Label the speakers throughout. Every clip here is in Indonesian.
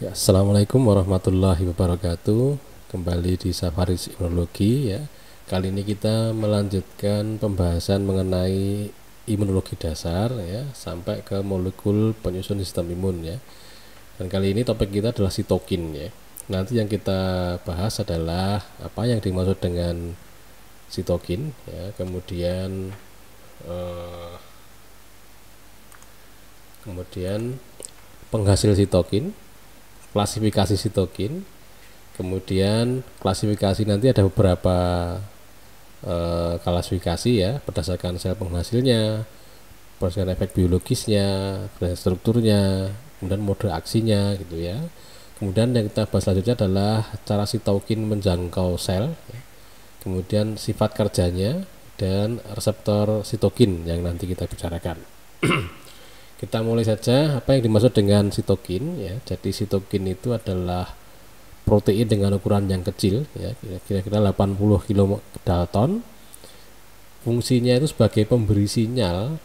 Speaker 1: Ya, Assalamualaikum warahmatullahi wabarakatuh. Kembali di Safaris Imunologi ya. Kali ini kita melanjutkan pembahasan mengenai imunologi dasar ya, sampai ke molekul penyusun sistem imun ya. Dan kali ini topik kita adalah sitokin ya. Nanti yang kita bahas adalah apa yang dimaksud dengan sitokin ya, kemudian penghasil sitokin, klasifikasi sitokin, kemudian klasifikasi nanti ada beberapa klasifikasi ya, berdasarkan sel penghasilnya, berdasarkan efek biologisnya, berdasarkan strukturnya, kemudian mode aksinya gitu ya. Kemudian yang kita bahas selanjutnya adalah cara sitokin menjangkau sel ya. Kemudian sifat kerjanya dan reseptor sitokin yang nanti kita bicarakan. Kita mulai saja apa yang dimaksud dengan sitokin ya. Jadi sitokin itu adalah protein dengan ukuran yang kecil ya, kira-kira 80 kilodalton. Fungsinya itu sebagai pemberi sinyal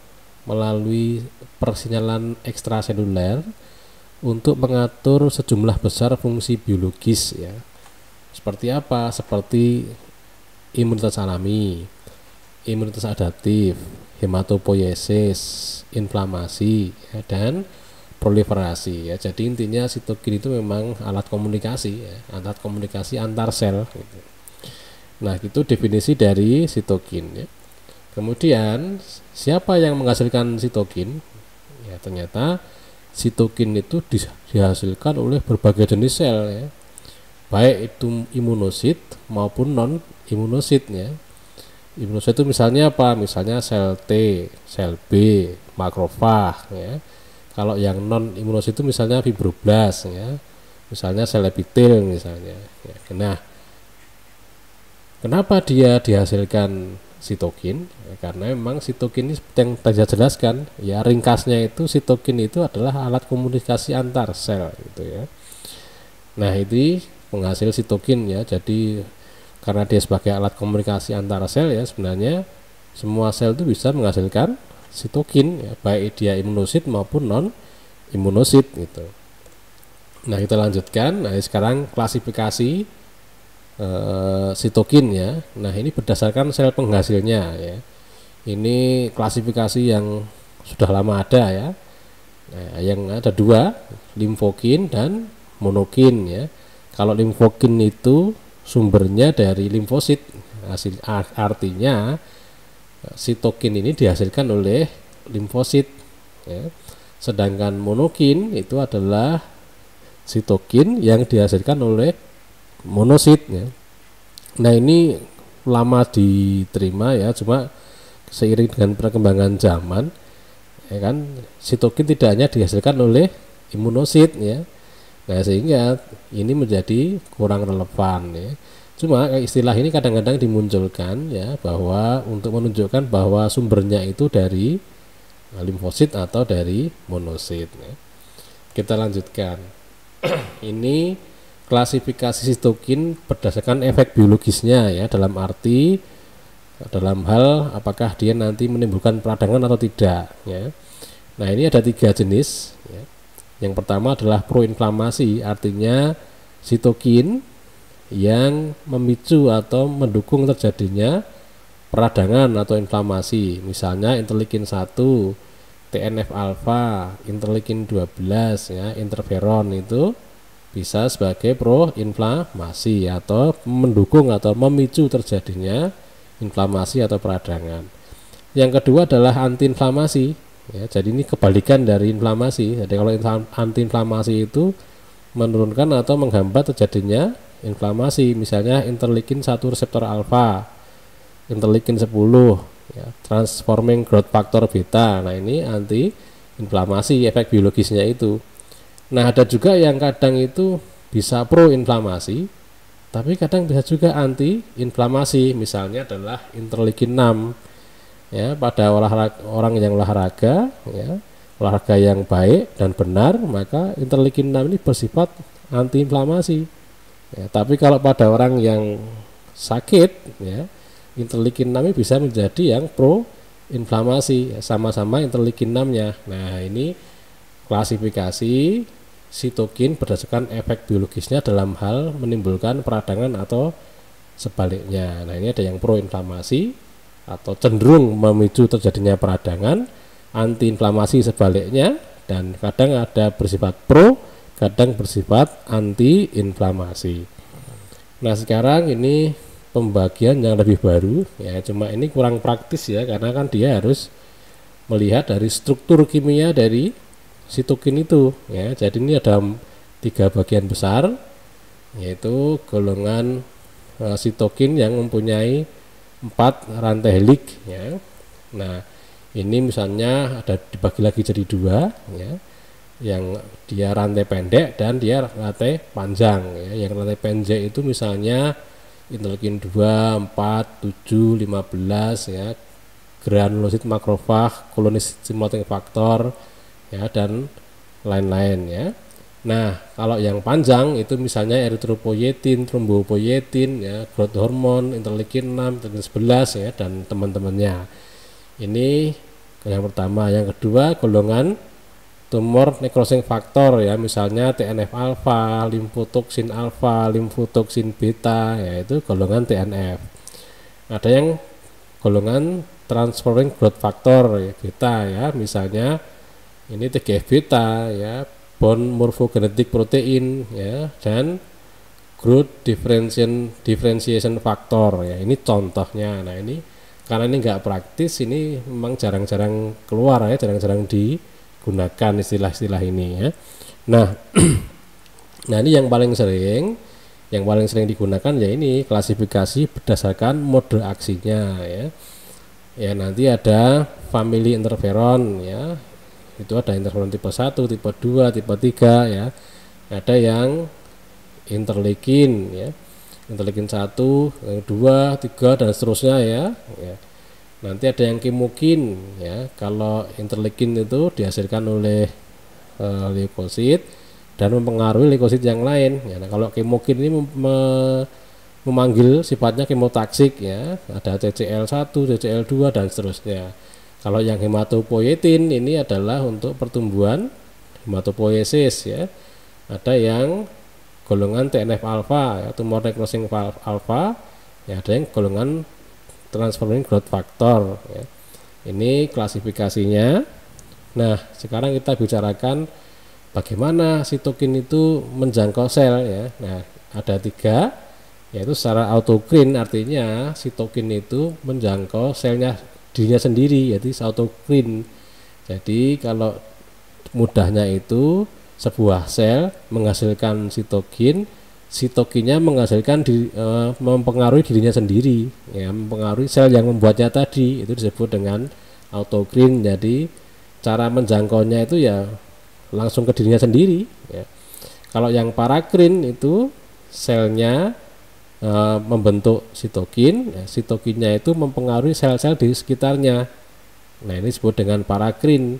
Speaker 1: melalui persinyalan ekstraseluler untuk mengatur sejumlah besar fungsi biologis ya. Seperti apa? Seperti imunitas alami, imunitas adaptif, hematopoiesis, inflamasi ya, dan proliferasi ya. Jadi intinya sitokin itu memang alat komunikasi ya, alat komunikasi antar sel gitu. Nah, itu definisi dari sitokin ya. Kemudian siapa yang menghasilkan sitokin? Ya, ternyata sitokin itu dihasilkan oleh berbagai jenis sel ya, baik itu imunosit maupun non imunosit ya. Imunosit itu misalnya apa? Misalnya sel T, sel B, makrofag ya. Kalau yang non imunosit itu misalnya fibroblast ya, misalnya sel epitel misalnya ya. Nah, kenapa dia dihasilkan sitokin ya, karena memang sitokin ini seperti yang tadi saya jelaskan ya, ringkasnya itu sitokin itu adalah alat komunikasi antar sel gitu ya. Nah, ini penghasil sitokin ya. Jadi karena dia sebagai alat komunikasi antara sel ya, sebenarnya semua sel itu bisa menghasilkan sitokin ya, baik dia imunosit maupun non imunosit gitu. Nah, kita lanjutkan. Nah, sekarang klasifikasi sitokin ya. Nah, ini berdasarkan sel penghasilnya ya. Ini klasifikasi yang sudah lama ada ya. Nah, yang ada dua, limfokin dan monokin ya. Kalau limfokin itu sumbernya dari limfosit, artinya sitokin ini dihasilkan oleh limfosit ya. Sedangkan monokin itu adalah sitokin yang dihasilkan oleh monosit ya. Nah, ini lama diterima ya, cuma seiring dengan perkembangan zaman ya kan, sitokin tidak hanya dihasilkan oleh imunosit ya. Nah, sehingga ini menjadi kurang relevan ya. Cuma istilah ini kadang-kadang dimunculkan ya, bahwa untuk menunjukkan bahwa sumbernya itu dari limfosit atau dari monosit ya. Kita lanjutkan. Ini klasifikasi sitokin berdasarkan efek biologisnya ya, dalam hal apakah dia nanti menimbulkan peradangan atau tidak ya. Nah, ini ada 3 jenis ya. Yang pertama adalah proinflamasi, artinya sitokin yang memicu atau mendukung terjadinya peradangan atau inflamasi. Misalnya interleukin 1, TNF alfa, interleukin 12 ya, interferon itu bisa sebagai proinflamasi atau mendukung atau memicu terjadinya inflamasi atau peradangan. Yang kedua adalah antiinflamasi. Ya, jadi ini kebalikan dari inflamasi. Jadi kalau antiinflamasi itu menurunkan atau menghambat terjadinya inflamasi. Misalnya interleukin 1 reseptor alfa, interleukin 10 ya, transforming growth factor beta. Nah, ini antiinflamasi efek biologisnya itu. Nah, ada juga yang kadang itu bisa proinflamasi, tapi kadang bisa juga antiinflamasi. Misalnya adalah interleukin 6 ya, pada orang yang olahraga ya, olahraga yang baik dan benar, maka interleukin 6 ini bersifat antiinflamasi ya. Tapi kalau pada orang yang sakit ya, interleukin 6 ini bisa menjadi yang proinflamasi ya, sama-sama interleukin 6 nya. Nah, ini klasifikasi sitokin berdasarkan efek biologisnya dalam hal menimbulkan peradangan atau sebaliknya. Nah, ini ada yang proinflamasi atau cenderung memicu terjadinya peradangan, antiinflamasi sebaliknya, dan kadang ada bersifat pro, kadang bersifat antiinflamasi. Nah, sekarang ini pembagian yang lebih baru ya, cuma ini kurang praktis ya, karena kan dia harus melihat dari struktur kimia dari sitokin itu ya. Jadi ini ada 3 bagian besar, yaitu golongan sitokin yang mempunyai 4 rantai helik ya. Nah, ini misalnya ada dibagi lagi jadi 2 ya, yang dia rantai pendek dan dia rantai panjang ya. Yang rantai pendek itu misalnya interleukin 2, 4, 7, 15 ya, granulosit makrofag, kolonis stimulating faktor ya, dan lain-lain ya. Nah, kalau yang panjang itu misalnya eritropoietin, trombopoietin ya, growth hormone, interleukin 6, interleukin 11 ya, dan teman-temannya. Ini yang pertama. Yang kedua, golongan tumor necrosing faktor ya, misalnya TNF alfa, limfotoksin alfa, limfotoksin beta ya, itu golongan TNF. Ada yang golongan transferring growth factor ya, beta ya, misalnya ini TGF beta ya, bone morphogenetic protein ya, dan growth differentiation factor ya, ini contohnya. Nah, ini karena ini enggak praktis, ini memang jarang-jarang keluar ya, jarang-jarang digunakan istilah-istilah ini ya. Nah, nah ini yang paling sering digunakan ya, ini klasifikasi berdasarkan mode aksinya ya. Ya, nanti ada family interferon ya. Itu ada interferon tipe 1, tipe 2, tipe 3 ya. Ada yang interleukin ya, interleukin 1, 2, 3 dan seterusnya ya. Nanti ada yang kemokin ya. Kalau interleukin itu dihasilkan oleh leukosit dan mempengaruhi leukosit yang lain ya. Nah, kalau kemokin ini memanggil sifatnya kemotaksik ya. Ada CCL1, CCL2 dan seterusnya. Kalau yang hematopoietin ini adalah untuk pertumbuhan hematopoiesis ya. Ada yang golongan TNF alfa ya, tumor necrosing alfa ya, ada yang golongan transferring growth factor ya. Ini klasifikasinya. Nah, sekarang kita bicarakan bagaimana sitokin itu menjangkau sel ya. Nah, ada 3, yaitu secara autokrin, artinya sitokin itu menjangkau selnya dirinya sendiri, yaitu autokrin. Jadi kalau mudahnya itu sebuah sel menghasilkan sitokin, sitokinnya menghasilkan mempengaruhi dirinya sendiri ya, mempengaruhi sel yang membuatnya tadi, itu disebut dengan autokrin. Jadi cara menjangkaunya itu ya langsung ke dirinya sendiri ya. Kalau yang parakrin itu selnya membentuk sitokin ya, sitokinnya itu mempengaruhi sel-sel di sekitarnya. Nah, ini disebut dengan parakrin.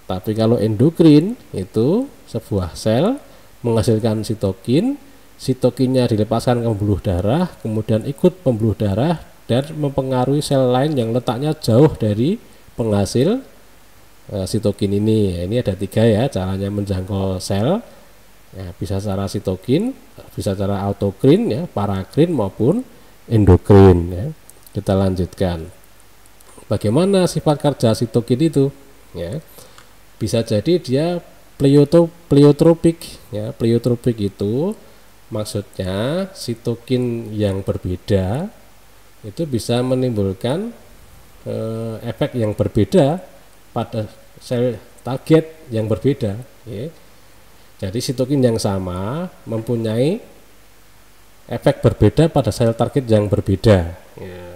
Speaker 1: Tapi kalau endokrin itu sebuah sel menghasilkan sitokin, sitokinnya dilepaskan ke pembuluh darah, kemudian ikut pembuluh darah dan mempengaruhi sel lain yang letaknya jauh dari penghasil sitokin ini. Ini ada 3 ya caranya menjangkau sel ya, bisa secara sitokin, bisa secara autokrin ya, parakrin maupun endokrin ya. Kita lanjutkan. Bagaimana sifat kerja sitokin itu ya? Bisa jadi dia pleiotropik ya. Pleiotropik itu maksudnya sitokin yang berbeda itu bisa menimbulkan efek yang berbeda pada sel target yang berbeda ya. Jadi sitokin yang sama mempunyai efek berbeda pada sel target yang berbeda ya.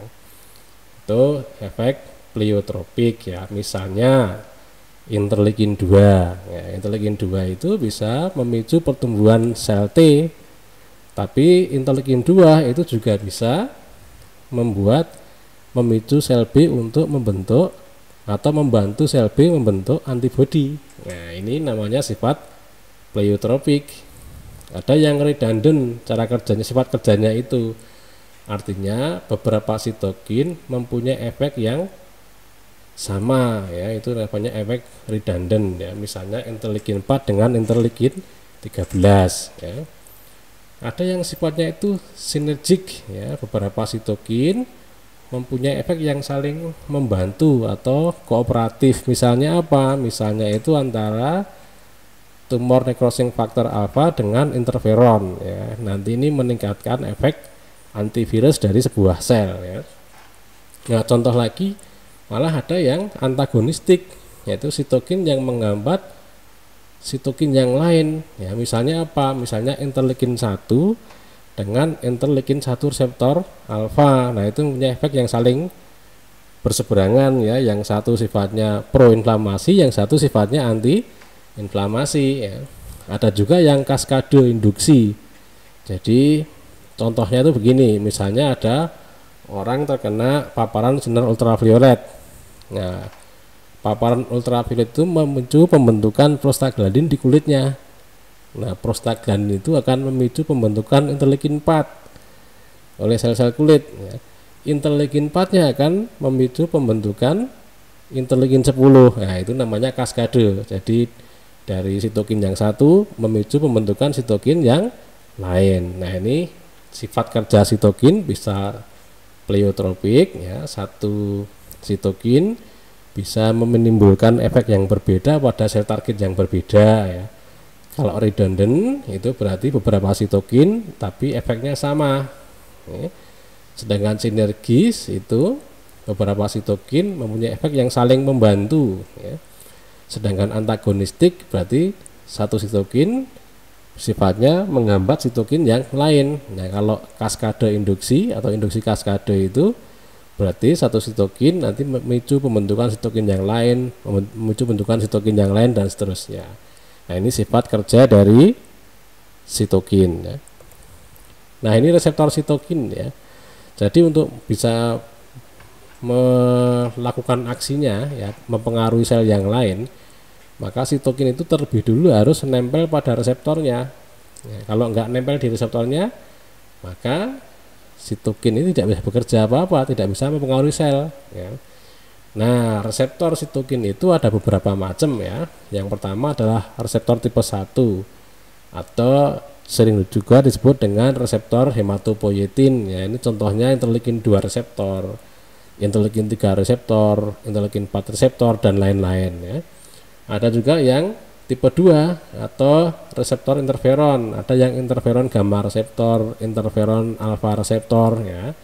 Speaker 1: Itu efek pleiotropik ya. Misalnya interleukin 2 ya, interleukin 2 itu bisa memicu pertumbuhan sel T, tapi interleukin 2 itu juga bisa memicu sel B untuk membentuk atau membantu sel B membentuk antibodi. Nah, ini namanya sifat pleiotropik. Ada yang redundant cara kerjanya, sifat kerjanya itu artinya beberapa sitokin mempunyai efek yang sama ya, itu namanya efek redundant ya. Misalnya interleukin 4 dengan interleukin 13 ya. Ada yang sifatnya itu sinergik ya, beberapa sitokin mempunyai efek yang saling membantu atau kooperatif. Misalnya apa? Misalnya itu antara tumor necrosing factor alpha dengan interferon ya. Nanti ini meningkatkan efek antivirus dari sebuah sel ya. Nah, contoh lagi malah ada yang antagonistik, yaitu sitokin yang menghambat sitokin yang lain ya. Misalnya apa? Misalnya interleukin 1 dengan interleukin 1 reseptor alfa. Nah, itu punya efek yang saling berseberangan ya, yang satu sifatnya proinflamasi, yang satu sifatnya anti inflamasi ya. Ada juga yang kaskade induksi. Jadi contohnya itu begini, misalnya ada orang terkena paparan sinar ultraviolet. Nah, paparan ultraviolet itu memicu pembentukan prostaglandin di kulitnya. Nah, prostaglandin itu akan memicu pembentukan interleukin 4 oleh sel-sel kulit ya. Interleukin 4-nya akan memicu pembentukan interleukin 10. Nah, itu namanya kaskade. Jadi dari sitokin yang satu memicu pembentukan sitokin yang lain. Nah, ini sifat kerja sitokin bisa pleiotropik ya, satu sitokin bisa menimbulkan efek yang berbeda pada sel target yang berbeda ya. Kalau redundant itu berarti beberapa sitokin tapi efeknya sama ya. Sedangkan sinergis itu beberapa sitokin mempunyai efek yang saling membantu ya. Sedangkan antagonistik berarti satu sitokin sifatnya menghambat sitokin yang lain. Nah, kalau kaskade induksi atau induksi kaskade itu berarti satu sitokin nanti memicu pembentukan sitokin yang lain, memicu pembentukan sitokin yang lain dan seterusnya. Nah, ini sifat kerja dari sitokin ya. Nah, ini reseptor sitokin ya. Jadi untuk bisa melakukan aksinya ya, mempengaruhi sel yang lain, maka sitokin itu terlebih dulu harus nempel pada reseptornya ya. Kalau nggak nempel di reseptornya, maka sitokin ini tidak bisa bekerja apa-apa, tidak bisa mempengaruhi sel ya. Nah, reseptor sitokin itu ada beberapa macam ya. Yang pertama adalah reseptor tipe 1 atau sering juga disebut dengan reseptor hematopoietin ya. Ini contohnya interleukin 2 reseptor, interleukin 3 reseptor, interleukin 4 reseptor dan lain-lain ya. Ada juga yang tipe 2 atau reseptor interferon. Ada yang interferon gamma reseptor, interferon alfa reseptor ya.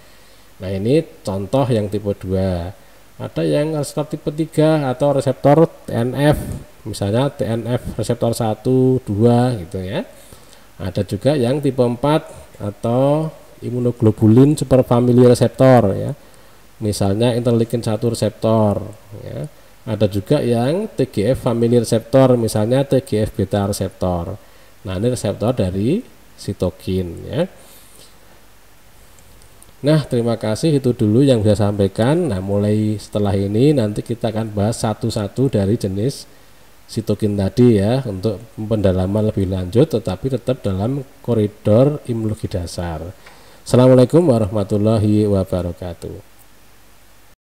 Speaker 1: Nah, ini contoh yang tipe 2. Ada yang reseptor tipe 3 atau reseptor TNF, misalnya TNF reseptor 1, 2 gitu ya. Ada juga yang tipe 4 atau imunoglobulin superfamily reseptor ya. Misalnya interleukin 1 reseptor ya. Ada juga yang TGF family reseptor, misalnya TGF beta reseptor. Nah, ini reseptor dari sitokin ya. Nah, terima kasih, itu dulu yang bisa saya sampaikan. Nah, mulai setelah ini nanti kita akan bahas satu-satu dari jenis sitokin tadi ya, untuk pendalaman lebih lanjut tetapi tetap dalam koridor imunologi dasar. Assalamualaikum warahmatullahi wabarakatuh.